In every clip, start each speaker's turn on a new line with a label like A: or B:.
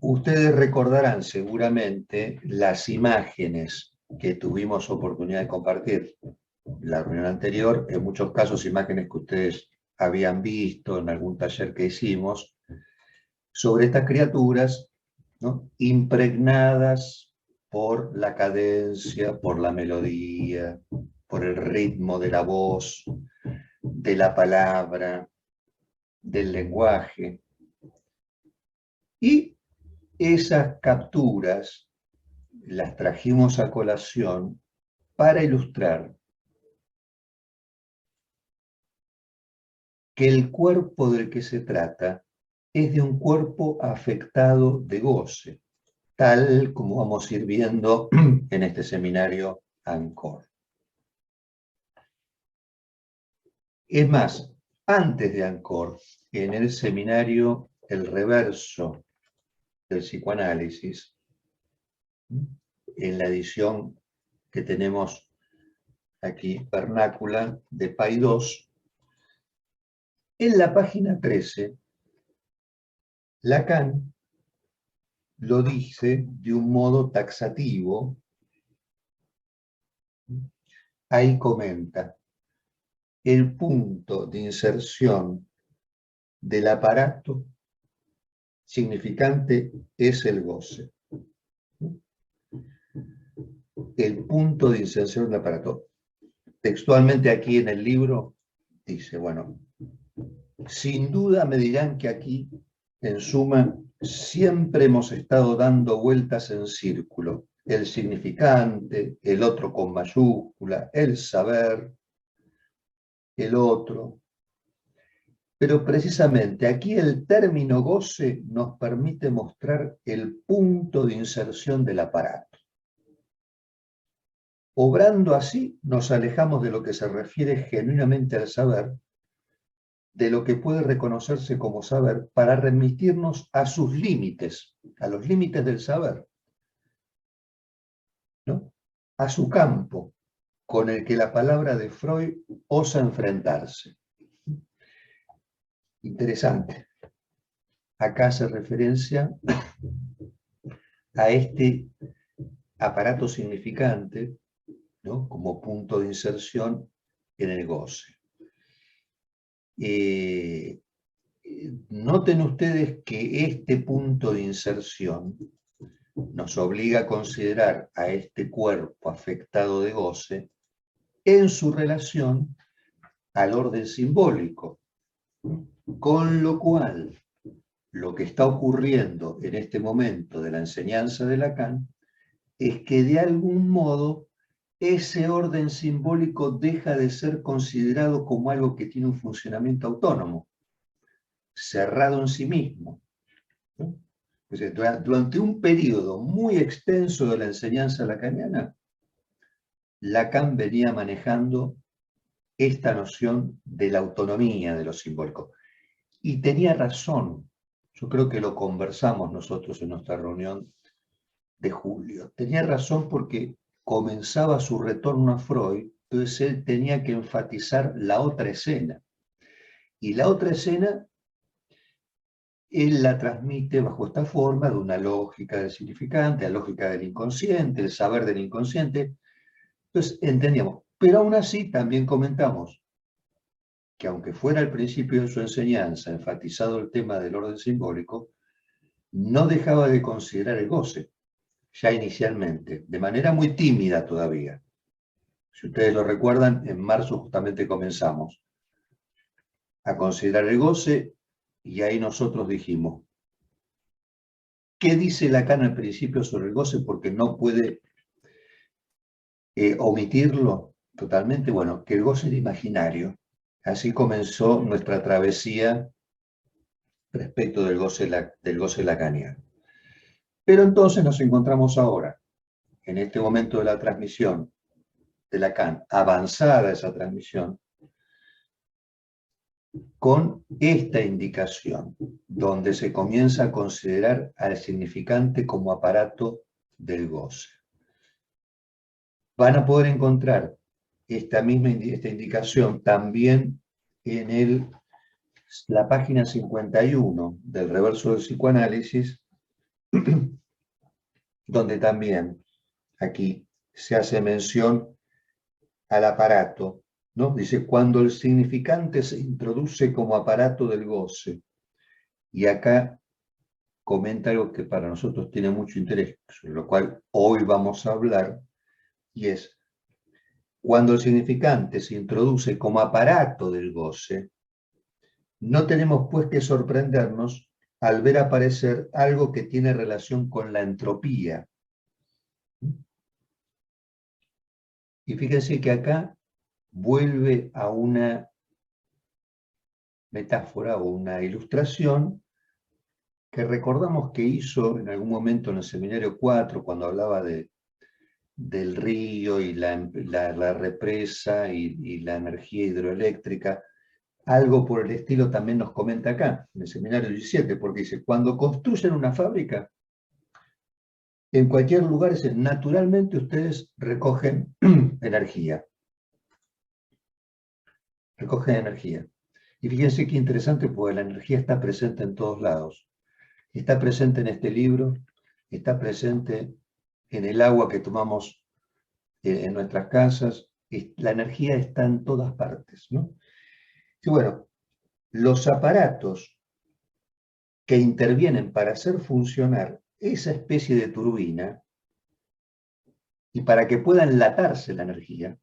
A: Ustedes recordarán seguramente las imágenes que tuvimos oportunidad de compartir en la reunión anterior, en muchos casos imágenes que ustedes habían visto en algún taller que hicimos, sobre estas criaturas, ¿no?, impregnadas por la cadencia, por la melodía, por el ritmo de la voz, de la palabra, del lenguaje. Y esas capturas las trajimos a colación para ilustrar que el cuerpo del que se trata es de un cuerpo afectado de goce, tal como vamos a ir viendo en este seminario Angkor. Es más, antes de Angkor, en el seminario El Reverso del Psicoanálisis, en la edición que tenemos aquí, vernácula, de Paidós, en la página 13, Lacan lo dice de un modo taxativo. Ahí comenta: el punto de inserción del aparato significante es el goce. El punto de inserción del aparato. Textualmente aquí en el libro dice, bueno, sin duda me dirán que aquí, en suma, siempre hemos estado dando vueltas en círculo. El significante, el otro con mayúscula, el saber, el otro. Pero precisamente aquí el término goce nos permite mostrar el punto de inserción del aparato. Obrando así, nos alejamos de lo que se refiere genuinamente al saber, de lo que puede reconocerse como saber, para remitirnos a sus límites, a los límites del saber, ¿no?, a su campo, con el que la palabra de Freud osa enfrentarse. Interesante. Acá hace referencia a este aparato significante, ¿no?, como punto de inserción en el goce. Noten ustedes que este punto de inserción nos obliga a considerar a este cuerpo afectado de goce en su relación al orden simbólico, con lo cual lo que está ocurriendo en este momento de la enseñanza de Lacan es que de algún modo ese orden simbólico deja de ser considerado como algo que tiene un funcionamiento autónomo, cerrado en sí mismo, ¿no? O sea, durante un periodo muy extenso de la enseñanza lacaniana, Lacan venía manejando esta noción de la autonomía de lo simbólico. Y tenía razón, yo creo que lo conversamos nosotros en nuestra reunión de julio. Tenía razón porque comenzaba su retorno a Freud, entonces él tenía que enfatizar la otra escena. Y la otra escena, él la transmite bajo esta forma de una lógica del significante, la lógica del inconsciente, el saber del inconsciente. Entonces entendíamos, pero aún así también comentamos que aunque fuera al principio de su enseñanza enfatizado el tema del orden simbólico, no dejaba de considerar el goce, ya inicialmente, de manera muy tímida todavía. Si ustedes lo recuerdan, en marzo justamente comenzamos a considerar el goce y ahí nosotros dijimos, ¿qué dice Lacan al principio sobre el goce? Porque no puede omitirlo totalmente. Bueno, que el goce era imaginario. Así comenzó nuestra travesía respecto del goce lacaniano. Pero entonces nos encontramos ahora, en este momento de la transmisión de Lacan, avanzada esa transmisión, con esta indicación, donde se comienza a considerar al significante como aparato del goce. Van a poder encontrar esta indicación también en la página 51 del Reverso del Psicoanálisis, donde también aquí se hace mención al aparato, ¿no? Dice, cuando el significante se introduce como aparato del goce. Y acá comenta algo que para nosotros tiene mucho interés, sobre lo cual hoy vamos a hablar, y es, cuando el significante se introduce como aparato del goce, no tenemos pues que sorprendernos al ver aparecer algo que tiene relación con la entropía. Y fíjense que acá vuelve a una metáfora o una ilustración que recordamos que hizo en algún momento en el seminario 4, cuando hablaba del río y la represa y la energía hidroeléctrica. Algo por el estilo también nos comenta acá, en el seminario 17, porque dice, cuando construyen una fábrica, en cualquier lugar, naturalmente ustedes recogen energía. Recogen energía. Y fíjense qué interesante, porque la energía está presente en todos lados. Está presente en este libro, está presente en el agua que tomamos en nuestras casas. La energía está en todas partes, ¿no? Y bueno, los aparatos que intervienen para hacer funcionar esa especie de turbina y para que pueda enlatarse la energía,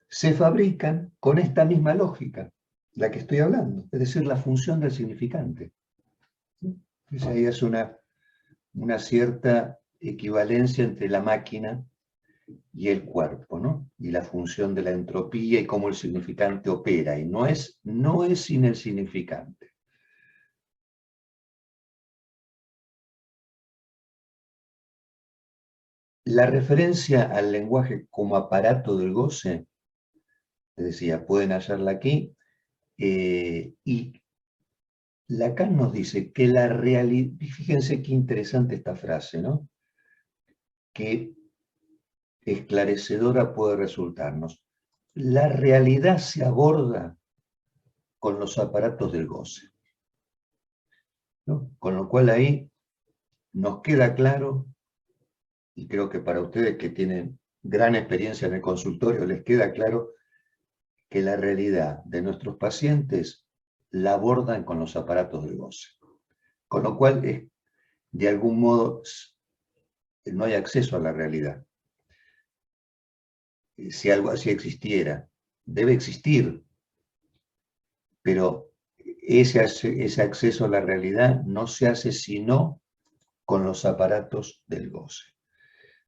A: se fabrican con esta misma lógica, la que estoy hablando, es decir, la función del significante. Entonces ahí es una cierta equivalencia entre la máquina y el cuerpo, ¿no? Y la función de la entropía y cómo el significante opera, y no es sin el significante. La referencia al lenguaje como aparato del goce, les decía, pueden hallarla aquí, y Lacan nos dice que la realidad, fíjense qué interesante esta frase, ¿no? Que esclarecedora puede resultarnos. La realidad se aborda con los aparatos del goce, ¿no? Con lo cual ahí nos queda claro, y creo que para ustedes que tienen gran experiencia en el consultorio, les queda claro que la realidad de nuestros pacientes la abordan con los aparatos del goce. Con lo cual, de algún modo, no hay acceso a la realidad. Si algo así existiera, debe existir, pero ese acceso a la realidad no se hace sino con los aparatos del goce.